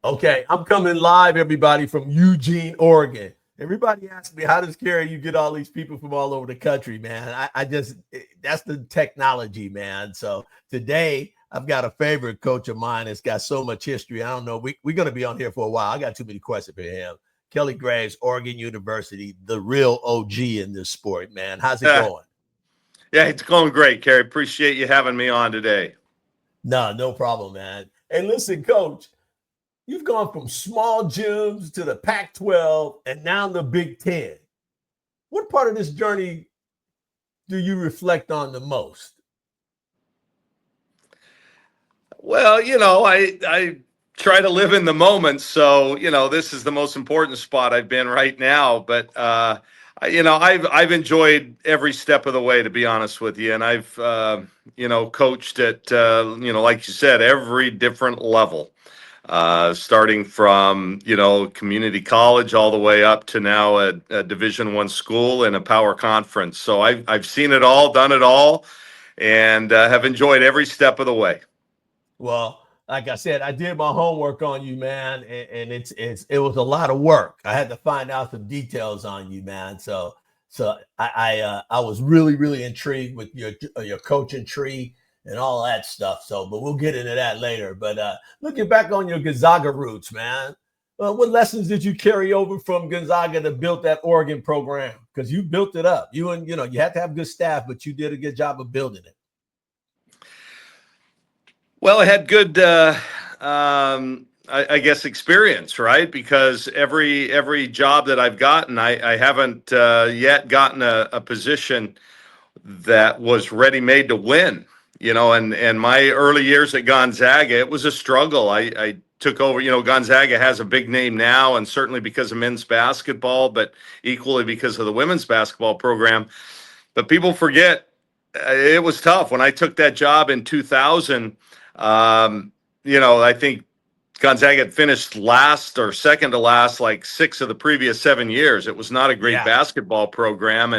Okay, I'm coming live, everybody, from Eugene, Oregon. Everybody asks me, how does Kerry you get all these people from all over the country, man? That's the technology, man. So today I've got a favorite coach of mine that's got so much history. I don't know. We're going to be on here for a while. I got too many questions for him. Kelly Graves, Oregon University, the real OG in this sport, man. How's it going? Yeah, it's going great, Kerry. Appreciate you having me on today. No problem, man. Hey, listen, coach. You've gone from small gyms to the Pac-12 and now the Big Ten. What part of this journey do you reflect on the most? Well, I try to live in the moment. So, this is the most important spot I've been right now. But, I've enjoyed every step of the way, to be honest with you. And I've, coached at, like you said, every different level. Starting from community college all the way up to now a Division I school and a power conference. So I've seen it all, done it all, and have enjoyed every step of the way. Well, like I said, I did my homework on you, man, and it was a lot of work. I had to find out some details on you, man. So I was really intrigued with your coaching tree and all that stuff. So, but we'll get into that later. But looking back on your Gonzaga roots, man, what lessons did you carry over from Gonzaga to build that Oregon program? Because you built it up. You had to have good staff, but you did a good job of building it. Well, I had good, I guess, experience, right? Because every job that I've gotten, I haven't yet gotten a position that was ready-made to win. And my early years at Gonzaga, it was a struggle. I took over, Gonzaga has a big name now, and certainly because of men's basketball, but equally because of the women's basketball program. But people forget it was tough. When I took that job in 2000, I think Gonzaga had finished last or second to last like 6 of the previous 7 years. It was not a great basketball program.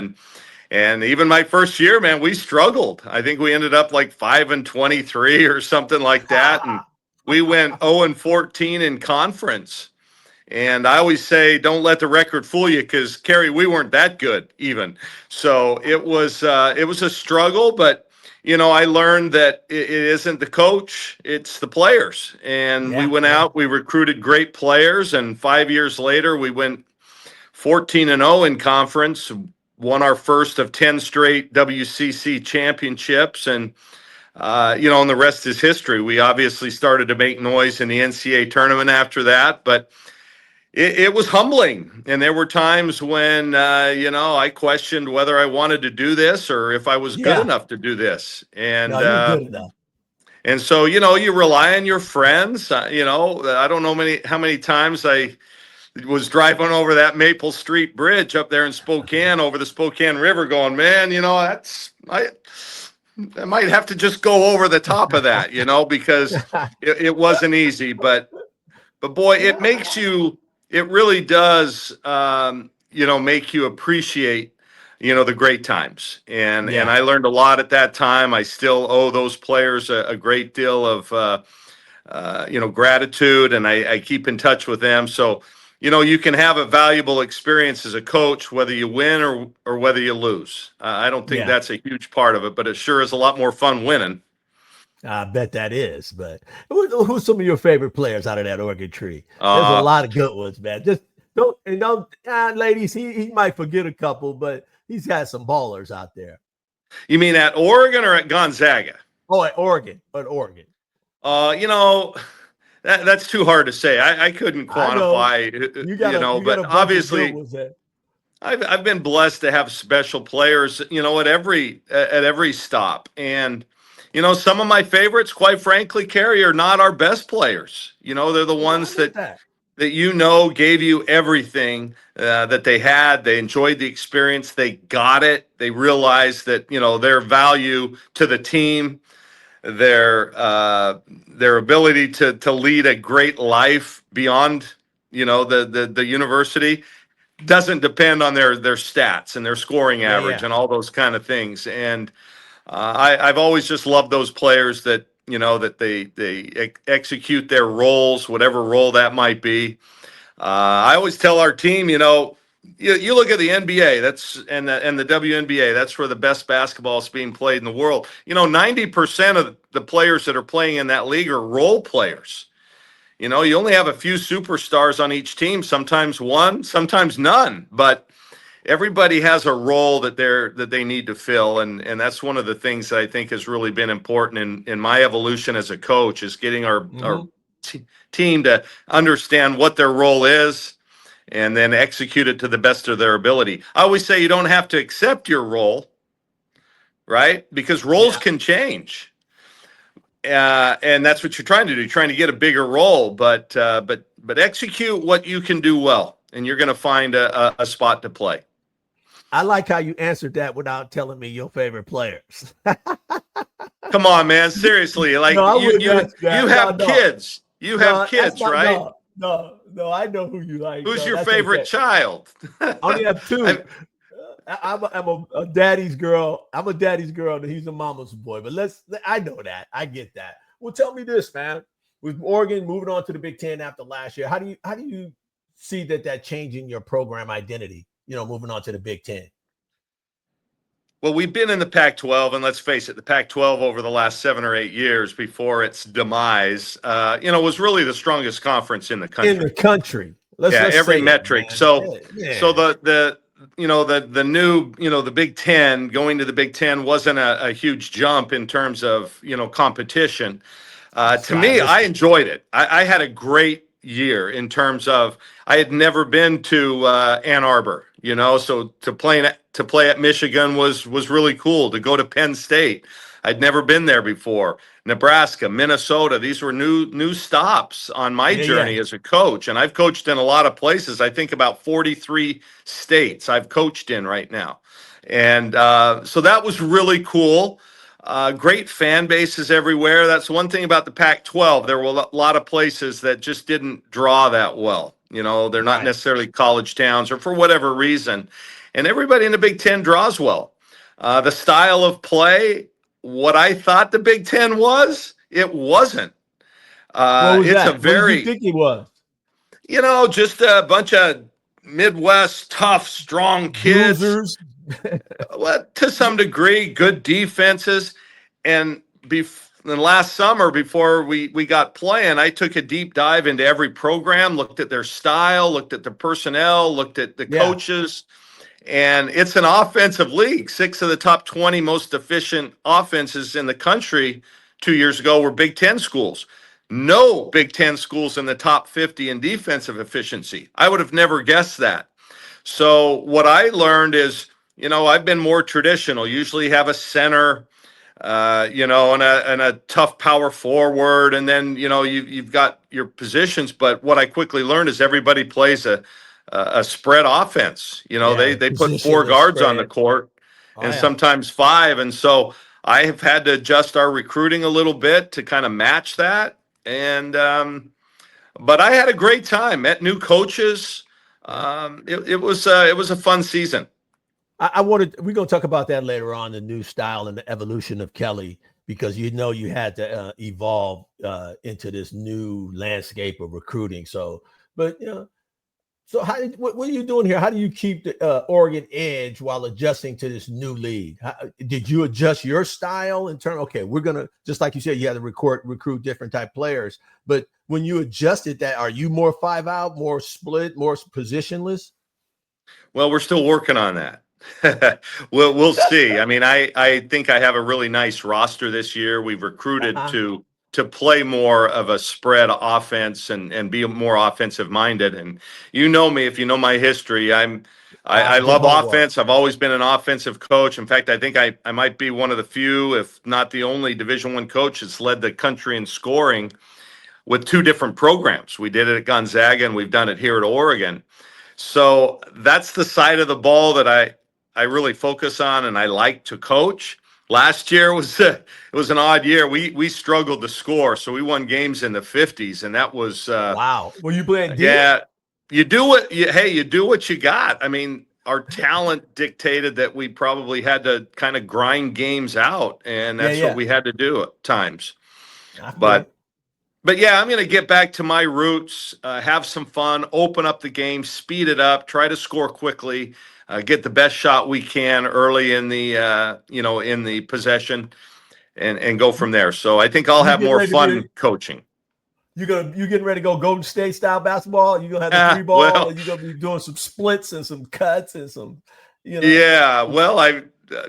And even my first year, man, we struggled. I think we ended up like 5-23 or something like that. And we went 0-14 in conference. And I always say, don't let the record fool you, because Kerry, we weren't that good even. So it was a struggle, but I learned that it isn't the coach, it's the players. And we went out, we recruited great players, and 5 years later, we went 14-0 in conference, won our first of 10 straight WCC championships, and and the rest is history. We obviously started to make noise in the NCAA tournament after that, but it was humbling. And there were times when, I questioned whether I wanted to do this or if I was good enough to do this. And no, you're good enough. And so, you rely on your friends. I don't know how many times I was driving over that Maple Street Bridge up there in Spokane, over the Spokane River, going, man, I might have to just go over the top of that, because it wasn't easy. But boy, it really does, make you appreciate, the great times. And I learned a lot at that time. I still owe those players a great deal of, gratitude, and I keep in touch with them. So, you can have a valuable experience as a coach, whether you win or whether you lose. I don't think that's a huge part of it, but it sure is a lot more fun winning. I bet that is. But who's some of your favorite players out of that Oregon tree? There's a lot of good ones, man. Just don't, ladies, he might forget a couple, but he's got some ballers out there. You mean at Oregon or at Gonzaga? Oh, at Oregon. That's too hard to say. I couldn't quantify, but obviously I've been blessed to have special players, at every stop. And, some of my favorites, quite frankly, Kerry, are not our best players. They're the ones that gave you everything that they had. They enjoyed the experience. They got it. They realized that, their value to the team, their ability to lead a great life beyond the university doesn't depend on their stats and their scoring average and all those kind of things. And I've always just loved those players that that they execute their roles, whatever role that might be. I always tell our team, you look at the NBA, and the WNBA, that's where the best basketball is being played in the world. 90% of the players that are playing in that league are role players. You only have a few superstars on each team, sometimes one, sometimes none, but everybody has a role that they need to fill, and that's one of the things that I think has really been important in my evolution as a coach, is getting our team to understand what their role is and then execute it to the best of their ability. I always say you don't have to accept your role, right? Because roles can change. And that's what you're trying to do. You're trying to get a bigger role, but execute what you can do well, and you're going to find a spot to play. I like how you answered that without telling me your favorite players. Come on, man. Seriously, like you have kids. You have kids, right? No, I know who you like. Who's your favorite child? I only have two. I'm a daddy's girl. I'm a daddy's girl, and he's a mama's boy. But I know that. I get that. Well, tell me this, man. With Oregon moving on to the Big Ten after last year, how do you see that changing your program identity? Moving on to the Big Ten. Well, we've been in the Pac-12, and let's face it, the Pac-12 over the last 7 or 8 years before its demise, was really the strongest conference in the country. In the country, let's every metric. So the new, the Big Ten, going to the Big Ten wasn't a huge jump in terms of competition. To me, I enjoyed it. I had a great year in terms of I had never been to Ann Arbor, so to play at Michigan was really cool. To go to Penn State, I'd never been there before. Nebraska, Minnesota, these were new stops on my journey as a coach, and I've coached in a lot of places. I think about 43 states I've coached in right now, and so that was really cool. Great fan bases everywhere. That's one thing about the Pac-12. There were a lot of places that just didn't draw that well. They're not necessarily college towns or for whatever reason. And everybody in the Big Ten draws well. The style of play, what I thought the Big Ten was, it wasn't. What was that? What did you think it was? Just a bunch of Midwest, tough, strong kids. Losers. Well, to some degree, good defenses. And last summer, before we got playing, I took a deep dive into every program, looked at their style, looked at the personnel, looked at the coaches. And it's an offensive league. 6 of the top 20 most efficient offenses in the country 2 years ago were Big Ten schools. No Big Ten schools in the top 50 in defensive efficiency. I would have never guessed that. So what I learned is, I've been more traditional. Usually have a center, and a tough power forward, and then you've got your positions. But what I quickly learned is everybody plays a spread offense. They put 4 guards on the court, and sometimes 5, and so I have had to adjust our recruiting a little bit to kind of match that. And but I had a great time. Met new coaches. It was a fun season. We're going to talk about that later on, the new style and the evolution of Kelly, because you had to evolve into this new landscape of recruiting. So, but so what are you doing here? How do you keep the Oregon edge while adjusting to this new league? Did you adjust your style in terms? Okay, we're gonna, just like you said, you had to recruit different type players. But when you adjusted that, are you more 5 out, more split, more positionless? Well, we're still working on that. We'll see. I mean, I think I have a really nice roster this year. We've recruited to play more of a spread offense and be more offensive minded. And me, if you know my history, I love offense. I've always been an offensive coach. In fact, I think I might be one of the few, if not the only, Division I coach that's led the country in scoring with 2 different programs. We did it at Gonzaga, and we've done it here at Oregon. So that's the side of the ball that I really focus on and I like to coach. Last year it was an odd year. We struggled to score, so we won games in the 50s, and that was wow. Were you playing deep? Yeah, you do what you got. I mean, our talent dictated that we probably had to kind of grind games out, and that's what we had to do at times. I feel But it. but yeah, I'm going to get back to my roots, have some fun, open up the game, speed it up, try to score quickly, get the best shot we can early in the in the possession, and go You, from there. So I think I'll you have getting more ready to be? fun coaching. You getting ready to go Golden State style basketball? You gonna have the three ball, Well, and you gonna be doing some splits and some cuts and some, you know. yeah, well,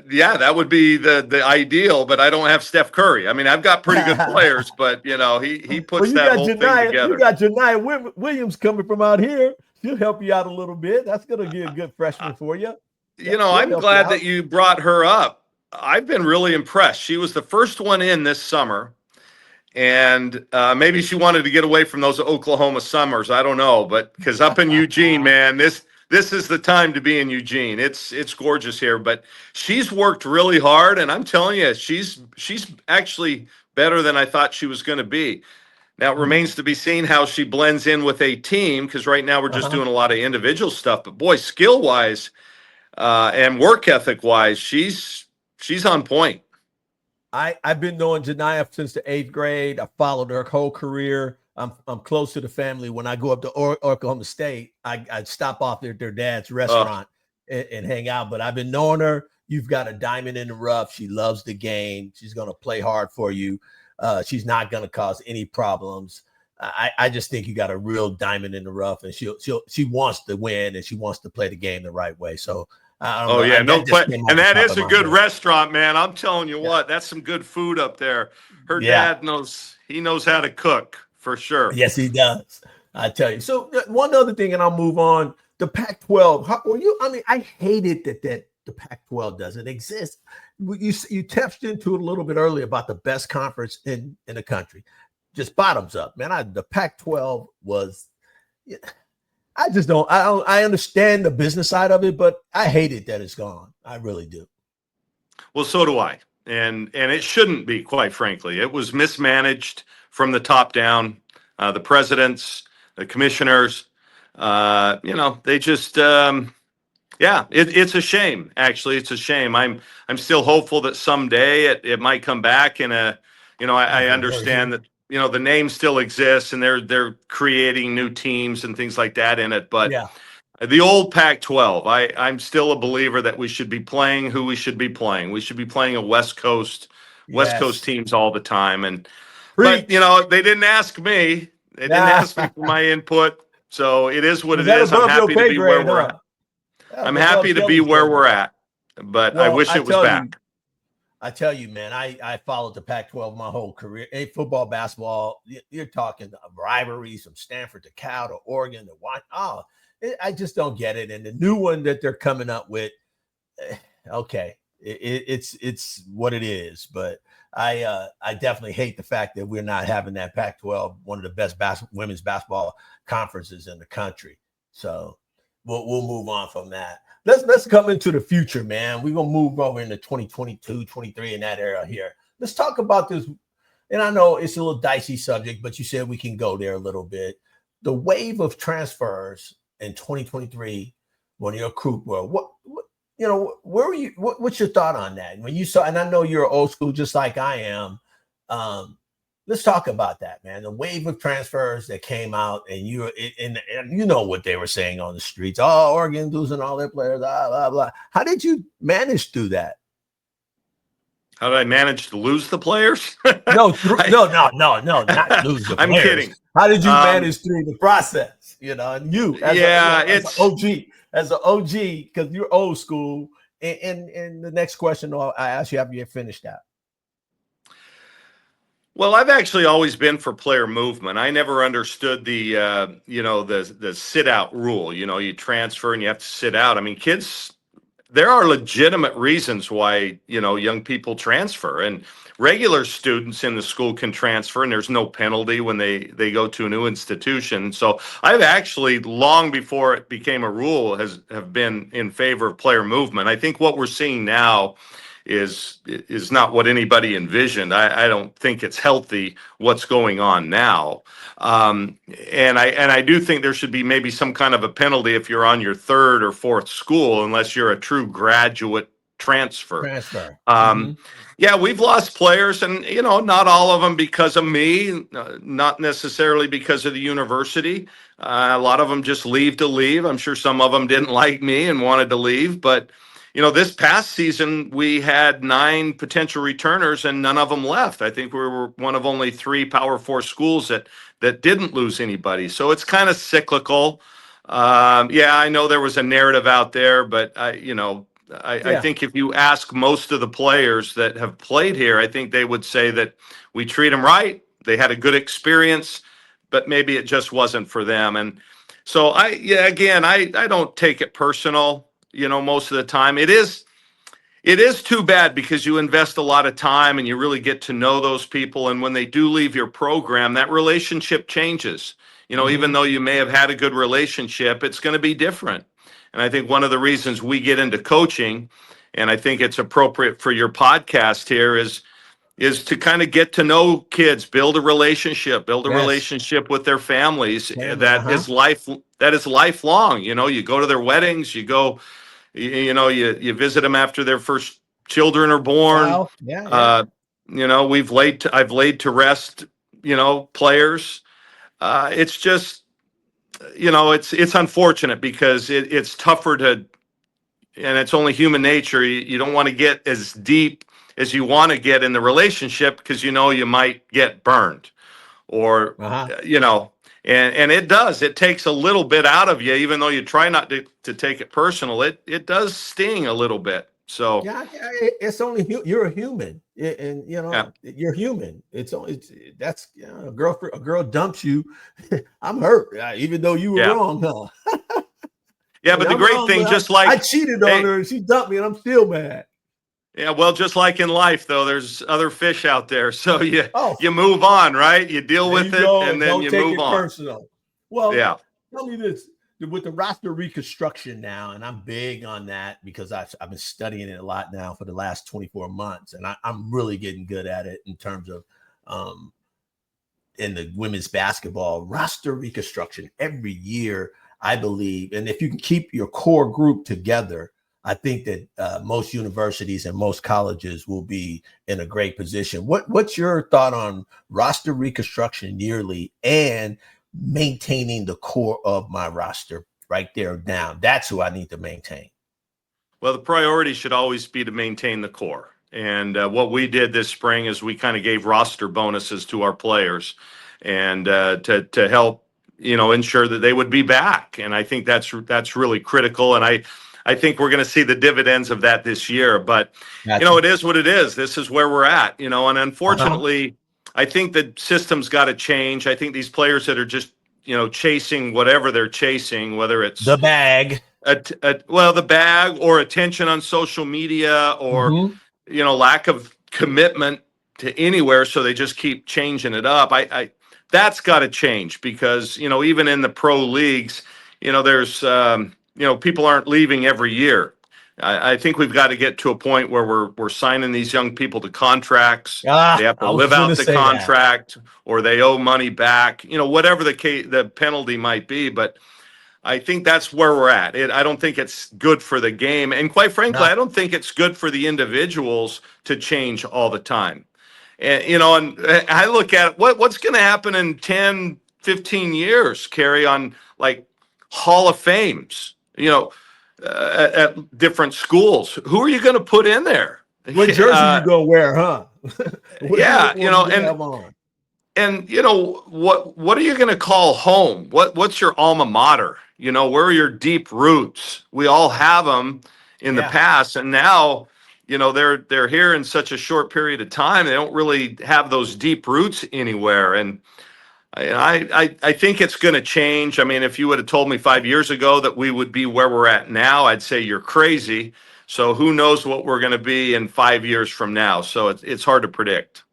yeah, that would be the ideal, but I don't have Steph Curry. I mean, I've got pretty good players, but he Well, puts that whole thing You together. got Janiyah Williams coming from out here. She'll help you out a little bit. That's gonna be a good freshman for you. She'll I'm help you glad that out. you brought her up. I've been really impressed. She was the first one in this summer, and maybe she wanted to get away from those Oklahoma summers. I don't know, but because up in Eugene, man, this is the time to be in Eugene. It's gorgeous here, but she's worked really hard, and I'm telling you, she's actually better than I thought she was going to be. Now it Mhm. remains to be seen how she blends in with a team because right now we're just Uh-huh. doing a lot of individual stuff. But boy, skill wise and work ethic wise, she's on point. I've been knowing Janiyah since the 8th grade. I followed her whole career. I'm close to the family. When I go up to Oklahoma State, I stop off at their dad's Uh, restaurant and hang out. But I've been knowing her. You've got a diamond in the rough. She loves the game. She's going to play hard for you. She's not going to cause any problems. I just think you got a real diamond in the rough, and she wants to win and she wants to play the game the right way. So I don't oh know. yeah, no That just question. came off And the that top is of a my good head. restaurant, man. I'm telling you Yeah. what, that's some good food up there. Her Yeah. dad knows he knows how to cook for sure. Yes, he does. I tell you. So one other thing, and I'll move on. The Pac-12. How, well, I mean, I hated that the Pac-12 doesn't exist. You touched into it a little bit earlier about the best conference in the country. Just bottoms up, man. The Pac-12 was. I just don't. I understand the business side of it, but I hate it that it's gone. I really do. Well, so do I. And it shouldn't be, quite frankly. It was mismanaged from the top down. The presidents, the commissioners, they just yeah, it's a shame. Actually, it's a shame. I'm still hopeful that someday it might come back. In a, I Different understand version. that the name still exists and they're creating new teams and things like that in it. But Yeah. the old Pac-12, I'm still a believer that we should be playing who we should be playing. We should be playing a West Coast Yes. teams all the time. But Preach. they didn't ask me. They didn't Nah. ask me for my input. So it is what Was it that is. I'm above your happy to pay be where grade, we're huh? at. That I'm was above happy to be Kelly's where pay we're grade. at, but I Well, wish it was back. I tell you, man, I followed the Pac-12 my whole career. Hey, football, basketball, you're talking rivalries from Stanford to Cal to Oregon to what? Oh, I just don't get it. And the new one that they're coming up with, okay, it's what it is. But I definitely hate the fact that we're not having that Pac-12, one of the best women's basketball conferences in the country. So we'll move on from that. Let's come into the future, man. We're gonna move over into 2022, 23 in that era here. Let's talk about this. And I know it's a little dicey subject, but you said we can go there a little bit. The wave of transfers in 2023 when you're a Croup world. What where were you? What's your thought on that? When you saw, and I know you're old school just like I am. Um, let's talk about that, man. The wave of transfers that came out, and and you know what they were saying on the streets. Oh, Oregon losing all their players, blah blah blah. How did you manage through that? How did I manage to lose the players? No, not lose the I'm players. kidding. How did you Um, manage through the process? And you as a yeah, as an it's OG, because you're old school. And the next question I ask you after you finish that. Well, I've actually always been for player movement. I never understood the sit out rule. You transfer and you have to sit out. I mean, kids, there are legitimate reasons why young people transfer, and regular students in the school can transfer, and there's no penalty when they go to a new institution. So I've actually, long before it became a rule, have been in favor of player movement. I think what we're seeing now is not what anybody envisioned. I don't think it's healthy what's going on now. And I do think there should be maybe some kind of a penalty if you're on your third or fourth school, unless you're a true graduate transfer. Transfer. Um, yeah, we've lost players, and not all of them because of me, not necessarily because of the university. A lot of them just leave to leave. I'm sure some of them didn't like me and wanted to leave, but this past season we had 9 potential returners, and none of them left. I think we were one of only 3 Power 4 schools that didn't lose anybody. So it's kind of cyclical. Yeah, I know there was a narrative out there, but I Yeah. think if you ask most of the players that have played here, I think they would say that we treat them right. They had a good experience, but maybe it just wasn't for them. And so I don't take it personal, most of the time. It is too bad because you invest a lot of time and you really get to know those people. And when they do leave your program, that relationship changes. Even though you may have had a good relationship, it's going to be different. And I think one of the reasons we get into coaching, and I think it's appropriate for your podcast here, is to kind of get to know kids, build a relationship Yes. with their families Family. that is lifelong. You go to their weddings, you visit them after their first children are born. Child. Yeah. Yeah. Uh, I've laid to rest, players. It's just, it's unfortunate because it's tougher to, and it's only human nature. You don't want to get as deep as you want to get in the relationship because you might get burned or, Uh-huh. and it takes a little bit out of you, even though you try not to take it personal. It does sting a little bit. So Yeah, it's only you're a human, and yeah, you're human. That's a girl dumps you. I'm hurt, even though you were yeah, wrong, huh? yeah. And But the I'm great wrong, thing, but just I like, cheated on hey, her, and she dumped me, and I'm still mad. yeah, well, just like in life, though, there's other fish out there. So you Oh, you move on, right? You deal there with you it, go, and and then don't you take move it on. personal. Well, Yeah. tell me this. With the roster reconstruction now, and I'm big on that because I've been studying it a lot now for the last 24 months, and I'm really getting good at it in terms of um, in the women's basketball roster reconstruction every year, I believe. And if you can keep your core group together, I think that most universities and most colleges will be in a great position. What's your thought on roster reconstruction yearly and maintaining the core of my roster right there down? That's who I need to maintain. Well, the priority should always be to maintain the core. And what we did this spring is we kind of gave roster bonuses to our players, and to help ensure that they would be back. And I think that's really critical. And I think we're going to see the dividends of that this year. But Gotcha. it is what it is. This is where we're at. And Uh-huh. unfortunately, I think the system's got to change. I think these players that are just chasing whatever they're chasing, whether it's The bag. the bag or attention on social media or Mm-hmm. lack of commitment to anywhere, so they just keep changing it up. I That's got to change because even in the pro leagues, there's people aren't leaving every year. I think we've got to get to a point where we're signing these young people to contracts. They have to I was live going to out the say that. contract, or they owe money back. Whatever the penalty might be, but I think that's where we're at. I don't think it's good for the game. And quite frankly, No. I don't think it's good for the individuals to change all the time. And, I look at what's going to happen in 10, 15 years, Carrie, on like Hall of Fames, at different schools. Who are you going to put in there? What jersey you gonna wear, huh? What Yeah, uniform you gonna have on? and what are you going to call home? What's your alma mater? Where are your deep roots? We all have them in the Yeah. past, and now they're here in such a short period of time. They don't really have those deep roots anywhere, and I think it's going to change. I mean, if you would have told me 5 years ago that we would be where we're at now, I'd say you're crazy. So who knows what we're going to be in 5 years from now? So it's hard to predict.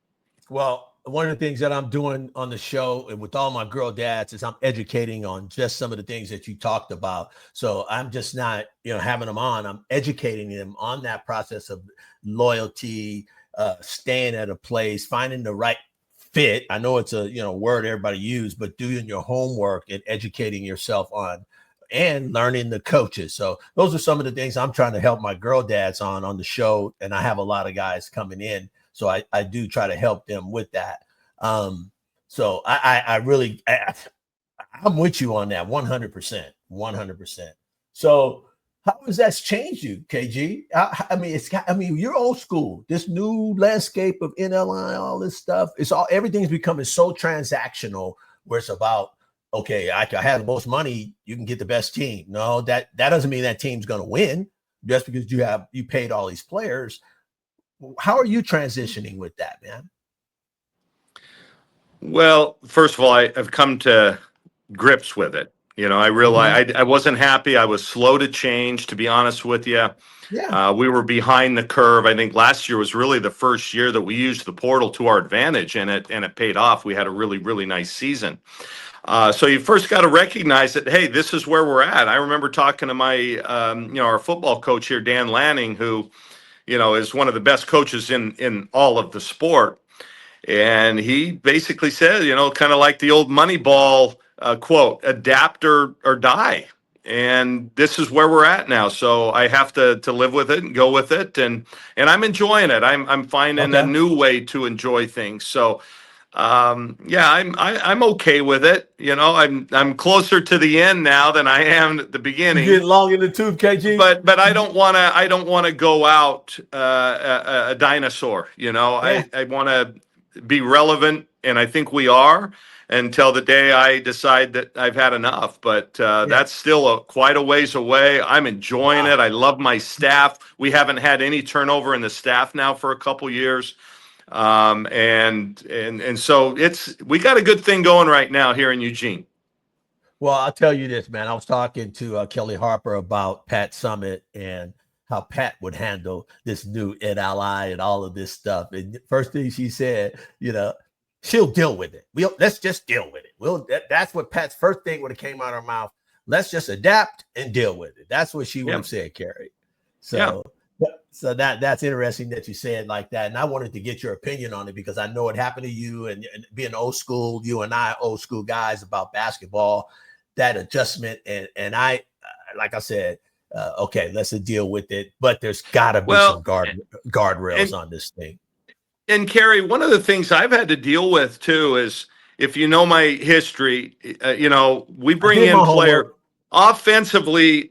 Well, one of the things that I'm doing on the show and with all my girl dads is I'm educating on just some of the things that you talked about. So I'm just not, having them on. I'm educating them on that process of loyalty, staying at a place, finding the right fit. I know it's a word everybody use, but doing your homework and educating yourself on and learning the coaches. So those are some of the things I'm trying to help my girl dads on the show. And I have a lot of guys coming in. So I do try to help them with that. So I'm with you on that 100%, 100%. So how has that changed you, KG? You're old school. This new landscape of NLI, all this stuff, everything's becoming so transactional where it's about, okay, I have the most money, you can get the best team. No, that doesn't mean that team's going to win just because you paid all these players. How are you transitioning with that, man? Well, first of all, I've come to grips with it. I realized I wasn't happy. I was slow to change, to be honest with you. Yeah. We were behind the curve. I think last year was really the first year that we used the portal to our advantage, and it paid off. We had a really, really nice season. So you first got to recognize that, hey, this is where we're at. I remember talking to my, our football coach here, Dan Lanning, who, is one of the best coaches in all of the sport. And he basically said, kind of like the old Moneyball quote, adapt or die. And this is where we're at now. So I have to live with it and go with it. And I'm enjoying it. I'm finding a new way to enjoy things. So I'm okay with it. I'm closer to the end now than I am at the beginning. You get long in the tooth, KG. But I don't want to go out a dinosaur. Yeah. I want to be relevant, and I think we are until the day I decide that I've had enough. But that's still quite a ways away. I'm enjoying it. I love my staff. We haven't had any turnover in the staff now for a couple years. And so we got a good thing going right now here in Eugene. Well, I'll tell you this, man. I was talking to Kelly Harper about Pat Summit and how Pat would handle this new NLI and all of this stuff. And first thing she said, she'll deal with it. Let's just deal with it. That's what Pat's first thing would have came out of her mouth. Let's just adapt and deal with it. That's what she would have said, Kerry. So that's interesting that you said like that. And I wanted to get your opinion on it because I know it happened to you and being old school, you and I old school guys about basketball, that adjustment. And I, like I said, okay, let's deal with it. But there's got to be some guardrails on this thing. And Kerry, one of the things I've had to deal with too is, if you know my history, we bring in players offensively.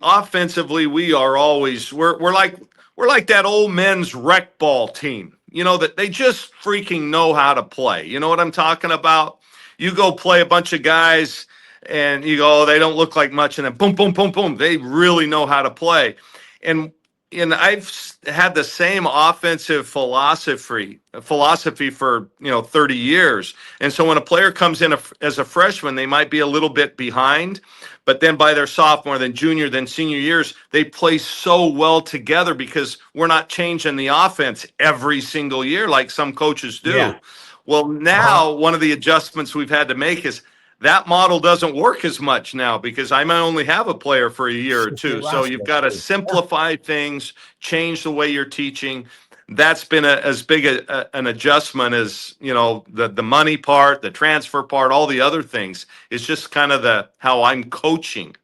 We are always we're like that old men's rec ball team. That they just freaking know how to play. You know what I'm talking about? You go play a bunch of guys. And you go, oh, they don't look like much, and then boom, boom, boom, boom. They really know how to play, and I've had the same offensive philosophy for 30 years. And so when a player comes in as a freshman, they might be a little bit behind, but then by their sophomore, then junior, then senior years, they play so well together because we're not changing the offense every single year like some coaches do. Yeah. Well, now one of the adjustments we've had to make is that model doesn't work as much now because I might only have a player for a year or two. So you've got to simplify things, change the way you're teaching. That's been as big an adjustment as, the money part, the transfer part, all the other things. It's just kind of how I'm coaching.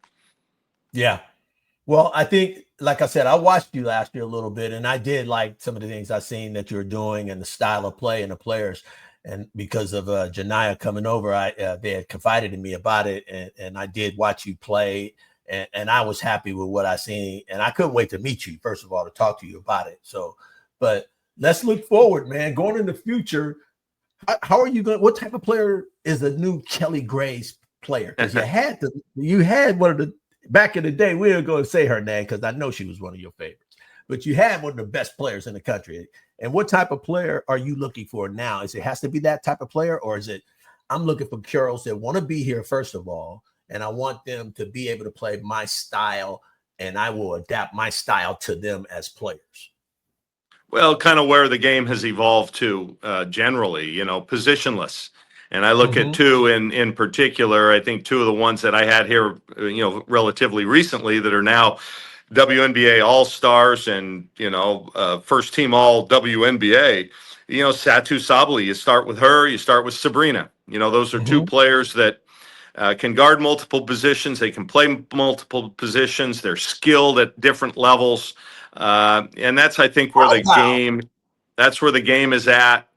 Yeah. Well, I think, like I said, I watched you last year a little bit, and I did like some of the things I've seen that you're doing and the style of play and the players. And because of Janiyah coming over, they had confided in me about it, and I did watch you play, and I was happy with what I seen, and I couldn't wait to meet you, first of all, to talk to you about it. So, but let's look forward, man. Going in the future, how are you going? What type of player is the new Kelly Gray's player? Because you had one of the back in the day. We ain't going to say her name because I know she was one of your favorites, but you had one of the best players in the country. And what type of player are you looking for now? Is it has to be that type of player, or is it I'm looking for girls that want to be here, first of all, and I want them to be able to play my style, and I will adapt my style to them as players? Well, kind of where the game has evolved to generally, positionless. And I look at two in particular. I think two of the ones that I had here, relatively recently that are now WNBA All-Stars and, first team all WNBA, Satu Sabally, you start with her, you start with Sabrina. Those are two players that can guard multiple positions. They can play multiple positions. They're skilled at different levels, and that's, I think, where Oh, the wow. game. That's where the game is at.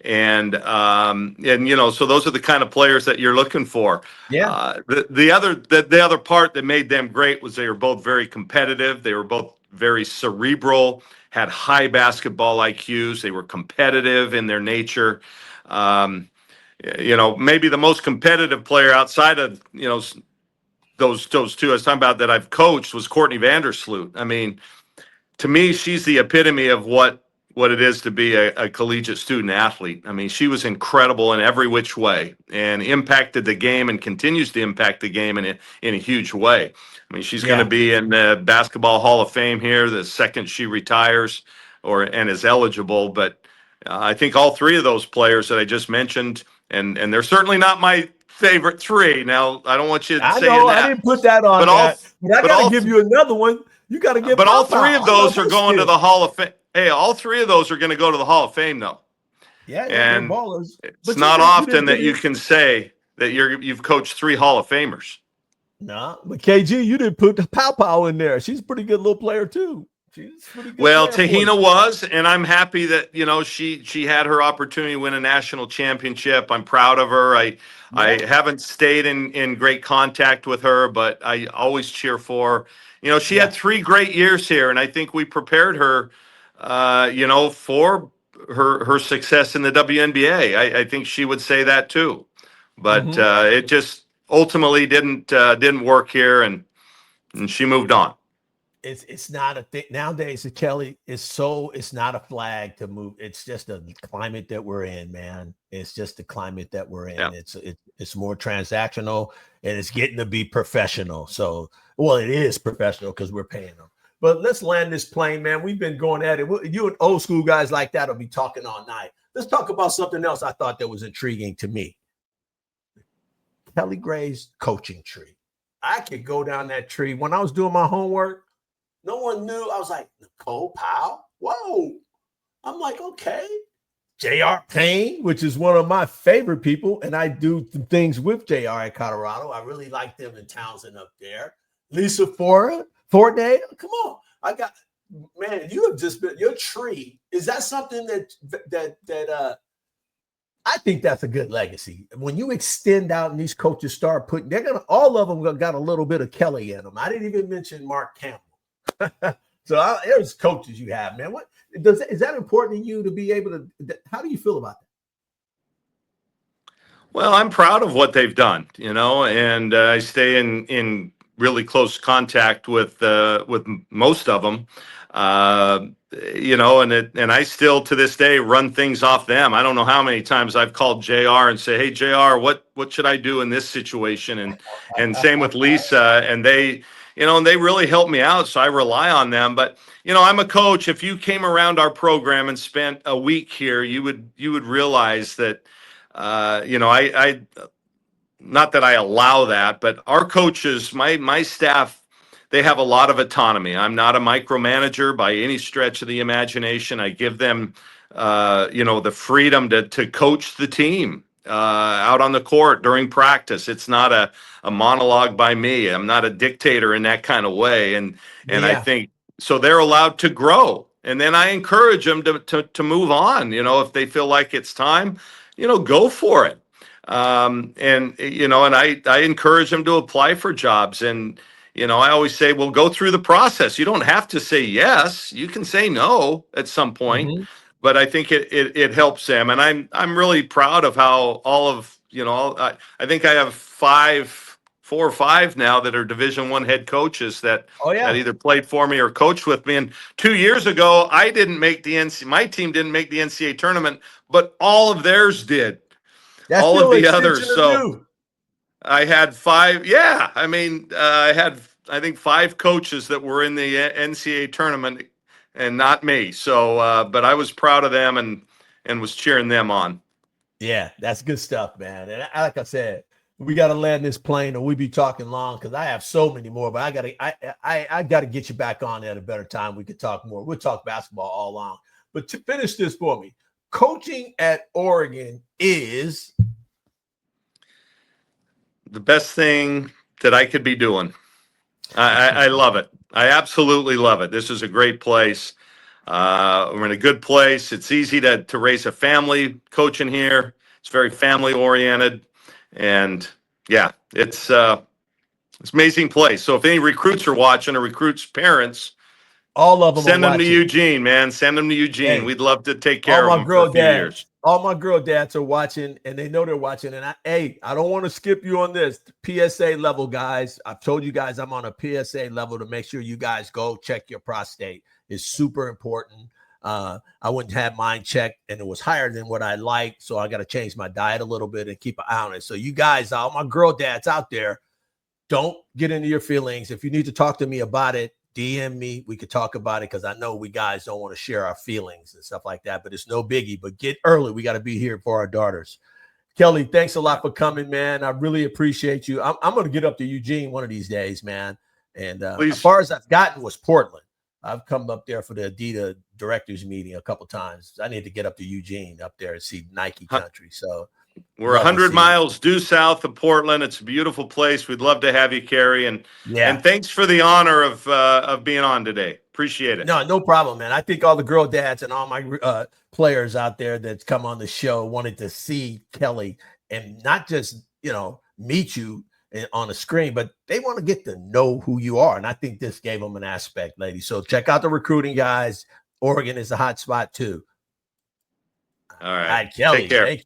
And so those are the kind of players that you're looking for. Yeah. The other part that made them great was they were both very competitive. They were both very cerebral, had high basketball IQs. They were competitive in their nature. Maybe the most competitive player outside of those two I was talking about that I've coached was Courtney Vandersloot. I mean, to me, she's the epitome of what it is to be a collegiate student athlete. I mean, she was incredible in every which way and impacted the game and continues to impact the game in a huge way. I mean, she's going to Yeah. be in the Basketball Hall of Fame here the second she retires and is eligible. But I think all three of those players that I just mentioned, and they're certainly not my favorite three. Now, I don't want you I saying know I that, didn't put that on but all that, but I but got to all give you another one. You got to get but all Pow three of Pow. I love those are her going to skill. the Hall of Fame. Hey, all three of those are going to go to the Hall of Fame, though. Yeah, yeah, they're And ballers. it's But you not didn't you often didn't put that you it. can say that you've coached three Hall of Famers. No, but KG, you didn't put the Pow Pow in there. She's a pretty good little player too. She's a pretty good Well, player for you. Tahina was, and I'm happy that she had her opportunity to win a national championship. I'm proud of her. I Yeah, haven't stayed in great contact with her, but I always cheer for her. She yeah. had 3 great years here, and I think we prepared her, for her success in the WNBA. I think she would say that too, but Mm-hmm. it just ultimately didn't work here, and she moved on. It's not a thing nowadays. Kelly is so it's not a flag to move. It's just a climate that we're in, man. It's just the climate that we're Yeah. in. It's more transactional and it's getting to be professional. So, well, it is professional because we're paying them. But let's land this plane, man. We've been going at it. You and old school guys like that will be talking all night. Let's talk about something else I thought that was intriguing to me. Kelly Gray's coaching tree. I could go down that tree when I was doing my homework. No one knew. I was like, Nicole Powell? Whoa. I'm like, okay. J.R. Payne, which is one of my favorite people, and I do things with J.R. at Colorado. I really like them in Townsend up there. Lisa Fortnay, come on. You have just been, your tree, is that something that I think that's a good legacy. When you extend out and these coaches start putting, all of them got a little bit of Kelly in them. I didn't even mention Mark Campbell. So there's coaches you have, man. Is that important to you to be able to? How do you feel about that? Well, I'm proud of what they've done, and I stay in really close contact with most of them, and I still to this day run things off them. I don't know how many times I've called JR and say, "Hey, JR, what should I do in this situation?" And same with Lisa, and they really help me out, so I rely on them. But I'm a coach. If you came around our program and spent a week here, you would realize that. I not that I allow that, but our coaches, my staff, they have a lot of autonomy. I'm not a micromanager by any stretch of the imagination. I give them, the freedom to coach the team out on the court during practice. It's not a monologue by me. I'm not a dictator in that kind of way. And I Yeah. think so they're allowed to grow. And then I encourage them to move on. If they feel like it's time, go for it. And I encourage them to apply for jobs. And, I always say, well, go through the process. You don't have to say yes. You can say no at some point, Mm-hmm. but I think it helps them. And I'm really proud of how all of, I think I have 4 or 5 now that are Division I head coaches that Oh yeah. either played for me or coached with me. And 2 years ago, I didn't make my team didn't make the NCAA tournament, but all of theirs did, That's all of still an the extension others. of So you. I had 5. Yeah, I mean, I had I think 5 coaches that were in the NCAA tournament, and not me. So, but I was proud of them and was cheering them on. Yeah, that's good stuff, man. And like I said, we got to land this plane, or we be talking long because I have so many more. But I gotta get you back on at a better time. We could talk more. We'll talk basketball all along. But to finish this for me, coaching at Oregon is the best thing that I could be doing. I love it. I absolutely love it. This is a great place. We're in a good place. It's easy to raise a family coaching here. It's very family oriented, and yeah, it's an amazing place. So if any recruits are watching or recruits' parents, All of them send are them to watching. Eugene, man. Send them to Eugene. Hey, We'd love to take all care of my them for girl a few dads, years. all my girl dads are watching, and they know they're watching. And I don't want to skip you on this PSA level, guys. I've told you guys I'm on a PSA level to make sure you guys go check your prostate. It's super important. I wouldn't have mine checked, and it was higher than what I like, so I got to change my diet a little bit and keep an eye on it. So you guys, all my girl dads out there, don't get into your feelings. If you need to talk to me about it, DM me. We could talk about it because I know we guys don't want to share our feelings and stuff like that, but it's no biggie. But get early. We got to be here for our daughters. Kelly, thanks a lot for coming, man. I really appreciate you. I'm going to get up to Eugene one of these days, man. And as far as I've gotten was Portland. I've come up there for the Adidas directors meeting a couple times. I need to get up to Eugene up there and see Nike country. So we're 100 miles due south of Portland. It's a beautiful place. We'd love to have you, Kerry. And thanks for the honor of being on today. Appreciate it. No problem, man. I think all the girl dads and all my players out there that's come on the show wanted to see Kelly and not just, meet you on the screen, but they want to get to know who you are. And I think this gave them an aspect, ladies. So check out the recruiting guys. Oregon is a hot spot too. All right. Kelly, take care. Thank you.